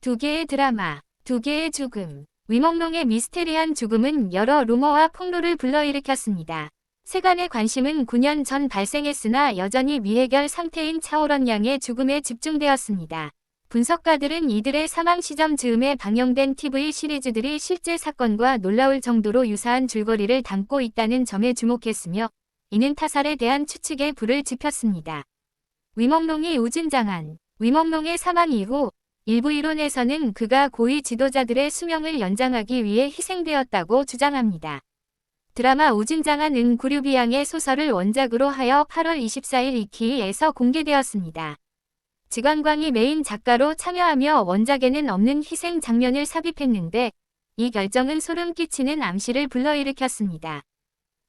두 개의 드라마, 두 개의 죽음. 위몽룡의 미스테리한 죽음은 여러 루머와 폭로를 불러일으켰습니다. 세간의 관심은 9년 전 발생했으나 여전히 미해결 상태인 차오런 양의 죽음에 집중되었습니다. 분석가들은 이들의 사망 시점 즈음에 방영된 TV 시리즈들이 실제 사건과 놀라울 정도로 유사한 줄거리를 담고 있다는 점에 주목했으며 이는 타살에 대한 추측에 불을 지폈습니다. 위몽룡이 우진장한. 위몽룡의 사망 이후 일부 이론에서는 그가 고위 지도자들의 수명을 연장하기 위해 희생되었다고 주장합니다. 드라마 우진장한은 구류비양의 소설을 원작으로 하여 8월 24일 이키에서 공개되었습니다. 지관광이 메인 작가로 참여하며 원작에는 없는 희생 장면을 삽입했는데 이 결정은 소름 끼치는 암시를 불러일으켰습니다.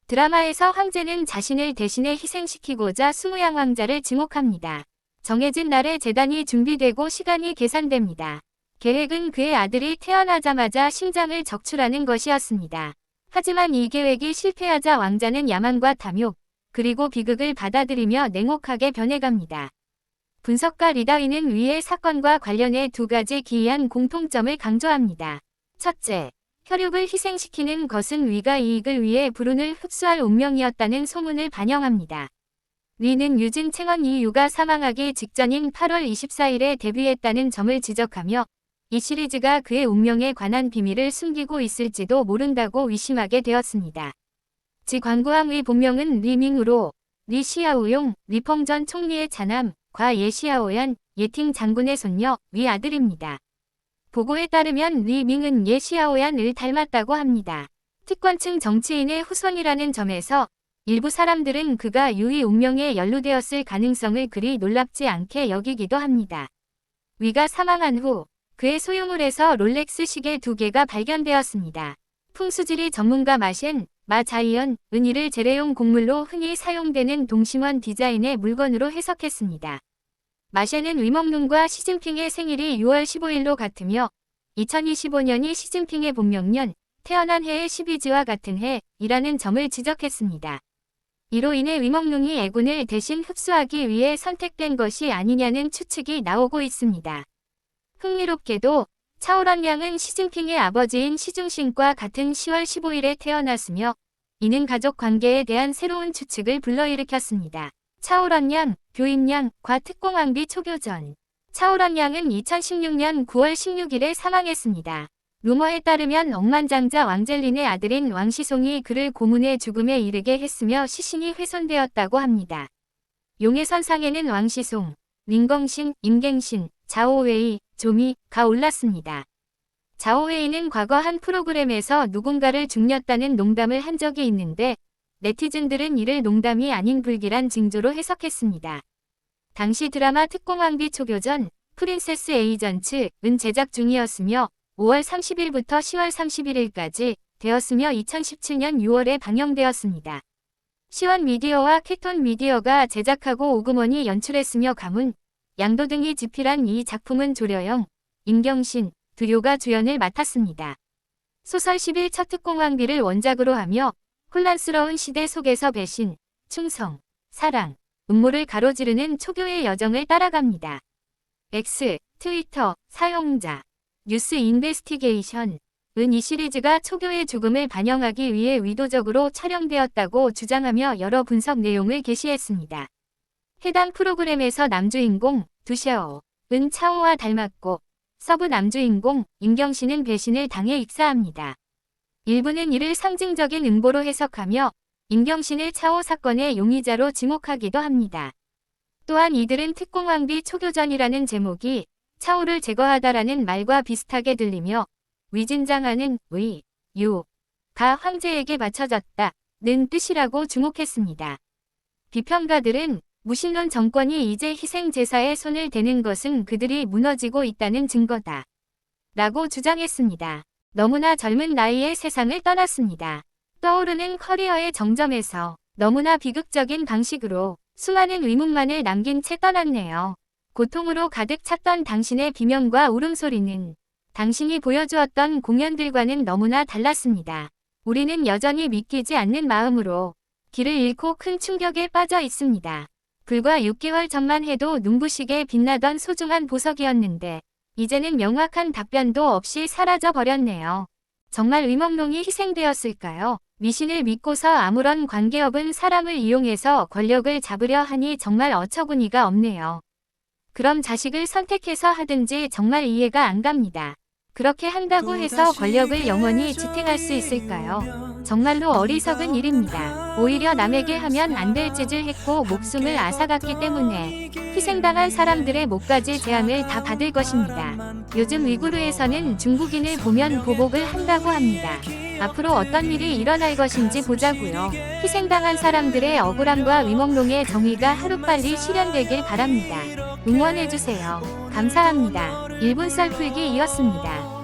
드라마에서 황제는 자신을 대신해 희생시키고자 스무양 왕자를 지목합니다. 정해진 날에 제단이 준비되고 시간이 계산됩니다. 계획은 그의 아들이 태어나자마자 심장을 적출하는 것이었습니다. 하지만 이 계획이 실패하자 왕자는 야망과 탐욕, 그리고 비극을 받아들이며 냉혹하게 변해갑니다. 분석가 리다위는 위의 사건과 관련해 두 가지 기이한 공통점을 강조합니다. 첫째, 혈육을 희생시키는 것은 위가 이익을 위해 불운을 흡수할 운명이었다는 소문을 반영합니다. 리는 유진 챙언 이유가 사망하기 직전인 8월 24일에 데뷔했다는 점을 지적하며 이 시리즈가 그의 운명에 관한 비밀을 숨기고 있을지도 모른다고 의심하게 되었습니다. 지관구항의 본명은 리밍으로 리 시아오용, 리펑 전 총리의 차남, 과 예시아오얀, 예팅 장군의 손녀, 위 아들입니다. 보고에 따르면 리밍은 예시아오얀을 닮았다고 합니다. 특권층 정치인의 후손이라는 점에서 일부 사람들은 그가 유이 운명에 연루되었을 가능성을 그리 놀랍지 않게 여기기도 합니다. 위가 사망한 후 그의 소유물에서 롤렉스 시계 2개가 발견되었습니다. 풍수지리 전문가 마 자이언은 이를 재래용 곡물로 흔히 사용되는 동심원 디자인의 물건으로 해석했습니다. 마셰는 위몽룡과 시진핑의 생일이 6월 15일로 같으며 2025년이 시진핑의 본명년, 태어난 해의 12지와 같은 해이라는 점을 지적했습니다. 이로 인해 위몽룡이 애군을 대신 흡수하기 위해 선택된 것이 아니냐는 추측이 나오고 있습니다. 흥미롭게도 차오런 양은 시진핑의 아버지인 시중신과 같은 10월 15일에 태어났으며 이는 가족 관계에 대한 새로운 추측을 불러일으켰습니다. 차오런 양, 교임 양과 특공왕비 초교전. 차오런 양은 2016년 9월 16일에 사망했습니다. 루머에 따르면 억만장자 왕젤린의 아들인 왕시송이 그를 고문의 죽음에 이르게 했으며 시신이 훼손되었다고 합니다. 용의 선상에는 왕시송, 링검신, 임갱신, 자오웨이, 조미가 올랐습니다. 자오웨이는 과거 한 프로그램에서 누군가를 죽였다는 농담을 한 적이 있는데 네티즌들은 이를 농담이 아닌 불길한 징조로 해석했습니다. 당시 드라마 특공왕비 초교전, 프린세스 에이전츠은 제작 중이었으며 5월 30일부터 10월 31일까지 되었으며 2017년 6월에 방영되었습니다. 시원 미디어와 캐톤 미디어가 제작하고 오금원이 연출했으며 가문, 양도 등이 집필한 이 작품은 조려영, 임경신, 두료가 주연을 맡았습니다. 소설 10일 첫 특공왕비를 원작으로 하며 혼란스러운 시대 속에서 배신, 충성, 사랑, 음모를 가로지르는 초교의 여정을 따라갑니다. X, 트위터, 사용자, 뉴스 인베스티게이션은 이 시리즈가 초교의 죽음을 반영하기 위해 의도적으로 촬영되었다고 주장하며 여러 분석 내용을 게시했습니다. 해당 프로그램에서 남주인공, 두샤오은 차오와 닮았고 서부 남주인공, 임경신은 배신을 당해 익사합니다. 일부는 이를 상징적인 음보로 해석하며 임경신을 차오 사건의 용의자로 지목하기도 합니다. 또한 이들은 특공왕비 초교전이라는 제목이 차오를 제거하다라는 말과 비슷하게 들리며 위진장하는 위, 가 황제에게 바쳐졌다는 뜻이라고 주목했습니다. 비평가들은 무신론 정권이 이제 희생제사에 손을 대는 것은 그들이 무너지고 있다는 증거다 라고 주장했습니다. 너무나 젊은 나이에 세상을 떠났습니다. 떠오르는 커리어의 정점에서 너무나 비극적인 방식으로 수많은 의문만을 남긴 채 떠났네요. 고통으로 가득 찼던 당신의 비명과 울음소리는 당신이 보여주었던 공연들과는 너무나 달랐습니다. 우리는 여전히 믿기지 않는 마음으로 길을 잃고 큰 충격에 빠져 있습니다. 불과 6개월 전만 해도 눈부시게 빛나던 소중한 보석이었는데 이제는 명확한 답변도 없이 사라져 버렸네요. 정말 위멍롱이 희생되었을까요? 미신을 믿고서 아무런 관계없은 사람을 이용해서 권력을 잡으려 하니 정말 어처구니가 없네요. 그럼 자식을 선택해서 하든지 정말 이해가 안 갑니다. 그렇게 한다고 해서 권력을 영원히 지탱할 수 있을까요? 정말로 어리석은 일입니다. 오히려 남에게 하면 안 될 짓을 했고 목숨을 앗아갔기 때문에 희생당한 사람들의 목까지 재앙을 다 받을 것입니다. 요즘 위구르에서는 중국인을 보면 보복을 한다고 합니다. 앞으로 어떤 일이 일어날 것인지 보자고요. 희생당한 사람들의 억울함과 위멍롱의 정의가 하루빨리 실현되길 바랍니다. 응원해주세요. 감사합니다. 1분 썰풀기이었습니다.